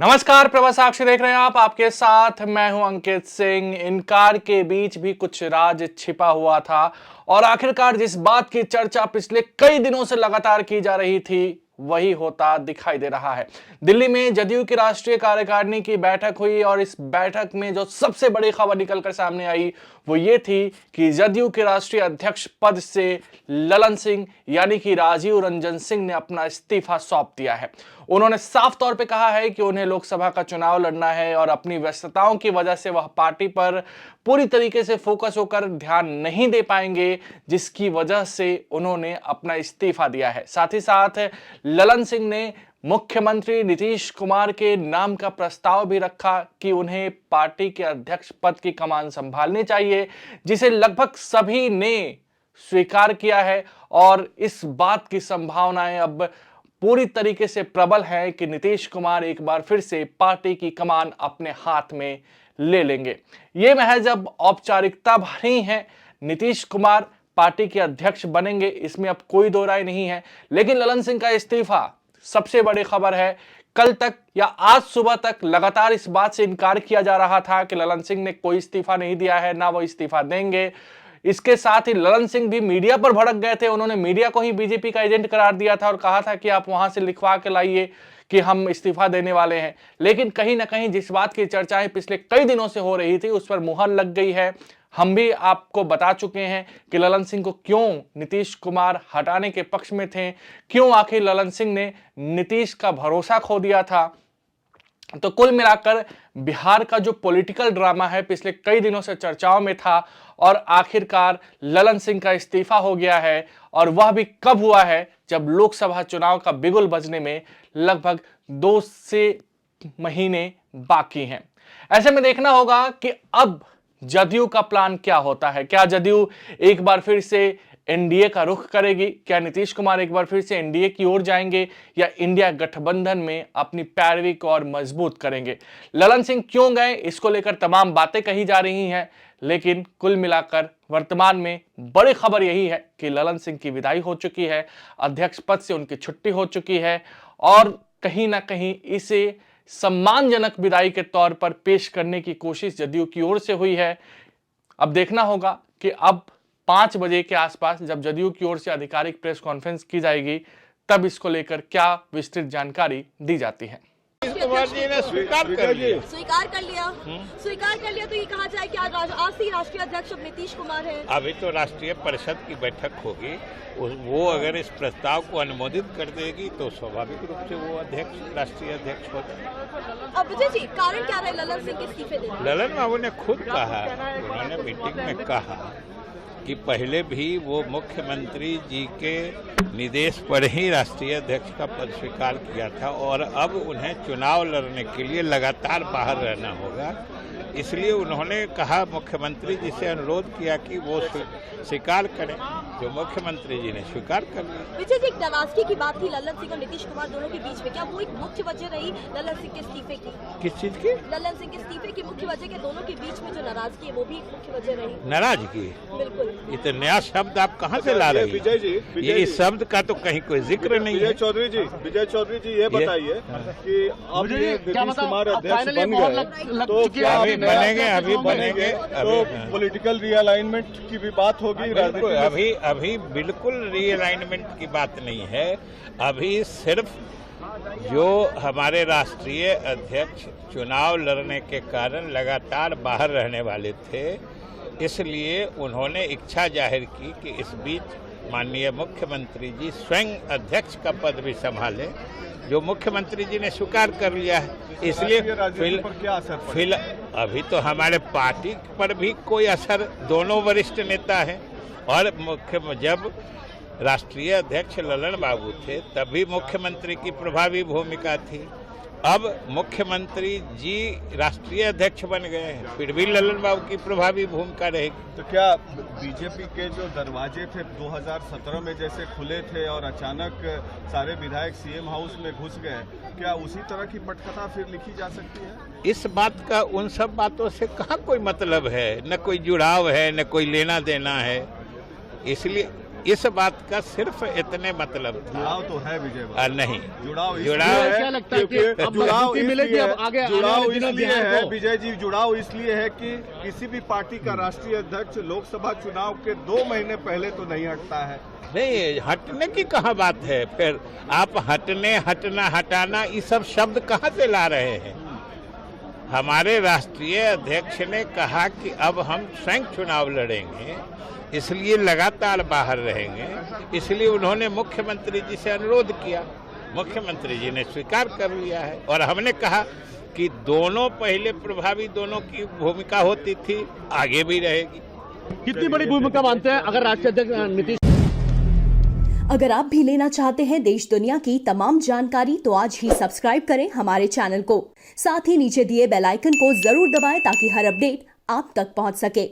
नमस्कार, प्रभा साक्षी देख रहे हैं आप। आपके साथ मैं हूं अंकित सिंह। इनकार के बीच भी कुछ राज छिपा हुआ था और आखिरकार जिस बात की चर्चा पिछले कई दिनों से लगातार की जा रही थी वही होता दिखाई दे रहा है। दिल्ली में जदयू की राष्ट्रीय कार्यकारिणी की बैठक हुई और इस बैठक में जो सबसे बड़ी खबर निकलकर सामने आई वो ये थी कि जदयू के राष्ट्रीय अध्यक्ष पद से ललन सिंह यानी कि राजीव रंजन सिंह ने अपना इस्तीफा सौंप दिया है। उन्होंने साफ तौर पे कहा है कि उन्हें लोकसभा का चुनाव लड़ना है और अपनी व्यस्तताओं की वजह से वह पार्टी पर पूरी तरीके से फोकस होकर ध्यान नहीं दे पाएंगे, जिसकी वजह से उन्होंने अपना इस्तीफा दिया है। साथ ही साथ ललन सिंह ने मुख्यमंत्री नीतीश कुमार के नाम का प्रस्ताव भी रखा कि उन्हें पार्टी के अध्यक्ष पद की कमान संभालनी चाहिए, जिसे लगभग सभी ने स्वीकार किया है और इस बात की संभावनाएं अब पूरी तरीके से प्रबल है कि नीतीश कुमार एक बार फिर से पार्टी की कमान अपने हाथ में ले लेंगे। ये महज अब औपचारिकता भरी है। नीतीश कुमार पार्टी के अध्यक्ष बनेंगे, इसमें अब कोई दो राय नहीं है। लेकिन ललन सिंह का इस्तीफा सबसे बड़ी खबर है। कल तक या आज सुबह तक लगातार इस बात से इनकार किया जा रहा था कि ललन सिंह ने कोई इस्तीफा नहीं दिया है, ना वो इस्तीफा देंगे। इसके साथ ही ललन सिंह भी मीडिया पर भड़क गए थे। उन्होंने मीडिया को ही बीजेपी का एजेंट करार दिया था और कहा था कि आप वहां से लिखवा के लाइए कि हम इस्तीफा देने वाले हैं। लेकिन कहीं ना कहीं जिस बात की चर्चाएं पिछले कई दिनों से हो रही थी उस पर मुहर लग गई है। हम भी आपको बता चुके हैं कि ललन सिंह को क्यों नीतीश कुमार हटाने के पक्ष में थे, क्यों आखिर ललन सिंह ने नीतीश का भरोसा खो दिया था। तो कुल मिलाकर बिहार का जो पॉलिटिकल ड्रामा है पिछले कई दिनों से चर्चाओं में था और आखिरकार ललन सिंह का इस्तीफा हो गया है। और वह भी कब हुआ है, जब लोकसभा चुनाव का बिगुल बजने में लगभग 2 से महीने बाकी हैं। ऐसे में देखना होगा कि अब जदयू का प्लान क्या होता है। क्या जदयू एक बार फिर से एनडीए का रुख करेगी? क्या नीतीश कुमार एक बार फिर से एनडीए की ओर जाएंगे या इंडिया गठबंधन में अपनी पैरवी को और मजबूत करेंगे? ललन सिंह क्यों गए, इसको लेकर तमाम बातें कही जा रही हैं, लेकिन कुल मिलाकर वर्तमान में बड़ी खबर यही है कि ललन सिंह की विदाई हो चुकी है, अध्यक्ष पद से उनकी छुट्टी हो चुकी है और कहीं ना कहीं इसे सम्मानजनक विदाई के तौर पर पेश करने की कोशिश जदयू की ओर से हुई है। अब देखना होगा कि अब 5 बजे के आसपास जब जदयू की ओर से आधिकारिक प्रेस कॉन्फ्रेंस की जाएगी तब इसको लेकर क्या विस्तृत जानकारी दी जाती है। कुमार जी ने स्वीकार कर लिया तो ये कहा जाए कि आज से राष्ट्रीय अध्यक्ष अब नीतीश कुमार है। अभी तो राष्ट्रीय परिषद की बैठक होगी, वो अगर इस प्रस्ताव को अनुमोदित कर देगी तो स्वाभाविक रूप से वो अध्यक्ष राष्ट्रीय अध्यक्ष हो जाए। अब विजय जी, कारण क्या रहे ललन सिंह के इस्तीफे देने? ललन बाबू ने खुद कहा, उन्होंने मीटिंग में कहा कि पहले भी वो मुख्यमंत्री जी के निर्देश पर ही राष्ट्रीय अध्यक्ष का पद स्वीकार किया था और अब उन्हें चुनाव लड़ने के लिए लगातार बाहर रहना होगा। इसलिए उन्होंने कहा, मुख्यमंत्री जी से अनुरोध किया कि वो स्वीकार करें, जो मुख्यमंत्री जी ने स्वीकार कर लिया। विजय जी, एक नाराजगी की बात थी ललन सिंह और नीतीश कुमार दोनों के बीच में, क्या वो एक मुख्य वजह रही ललन सिंह के इस्तीफे की? किस चीज की? ललन सिंह के इस्तीफे की मुख्य वजह के दोनों के बीच में जो नाराजगी है वो भी एक मुख्य वजह रही? नाराजगी? बिल्कुल। ये तो नया शब्द आप कहाँ से ला रहे हैं? विजय जी, ये इस शब्द का तो कहीं कोई जिक्र नहीं है। विजय चौधरी जी ये बताइए कि अब ये नीतीश कुमार अध्यक्ष बन गए तो क्या अभी बनेंगे तो पॉलिटिकल रीअलाइनमेंट की भी बात होगी? अभी बिल्कुल रीअलाइनमेंट की बात नहीं है। अभी सिर्फ जो हमारे राष्ट्रीय अध्यक्ष चुनाव लड़ने के कारण लगातार बाहर रहने वाले थे, इसलिए उन्होंने इच्छा जाहिर की कि इस बीच माननीय मुख्यमंत्री जी स्वयं अध्यक्ष का पद भी संभाले, जो मुख्यमंत्री जी ने स्वीकार कर लिया है। इसलिए फिर अभी तो हमारे पार्टी पर भी कोई असर, दोनों वरिष्ठ नेता हैं और जब राष्ट्रीय अध्यक्ष ललन बाबू थे तभी मुख्यमंत्री की प्रभावी भूमिका थी। अब मुख्यमंत्री जी राष्ट्रीय अध्यक्ष बन गए हैं, फिर भी ललन बाबू की प्रभावी भूमिका रहेगी। तो क्या बीजेपी के जो दरवाजे थे 2017 में जैसे खुले थे और अचानक सारे विधायक सीएम हाउस में घुस गए, क्या उसी तरह की पटकथा फिर लिखी जा सकती है? इस बात का उन सब बातों से कहाँ कोई मतलब है, न कोई जुड़ाव है, न कोई लेना देना है। इसलिए इस बात का सिर्फ इतने मतलब था। जुड़ाव तो है विजय भाई, नहीं, जुड़ाव क्या लगता है कि अब जुड़ाव मजबूती मिलेगी अब आगे आने जुड़ाव वाले दिनों इसलिए बिहार है को? विजय जी, जुड़ाव इसलिए है कि किसी भी पार्टी का राष्ट्रीय अध्यक्ष लोकसभा चुनाव के 2 महीने पहले तो नहीं हटता है। नहीं, हटने की कहाँ बात है। फिर आप हटने, हटना, हटाना ये सब शब्द कहाँ से ला रहे हैं। हमारे राष्ट्रीय अध्यक्ष ने कहा कि अब हम स्वयं चुनाव लड़ेंगे, इसलिए लगातार बाहर रहेंगे। इसलिए उन्होंने मुख्यमंत्री जी से अनुरोध किया, मुख्यमंत्री जी ने स्वीकार कर लिया है। और हमने कहा कि दोनों पहले प्रभावी, दोनों की भूमिका होती थी, आगे भी रहेगी। कितनी बड़ी भूमिका मानते हैं अगर राष्ट्रीय अध्यक्ष नीतीश? अगर आप भी लेना चाहते हैं देश दुनिया की तमाम जानकारी तो आज ही सब्सक्राइब करें हमारे चैनल को। साथ ही नीचे दिए बेल आइकन को जरूर दबाएं ताकि हर अपडेट आप तक पहुंच सके।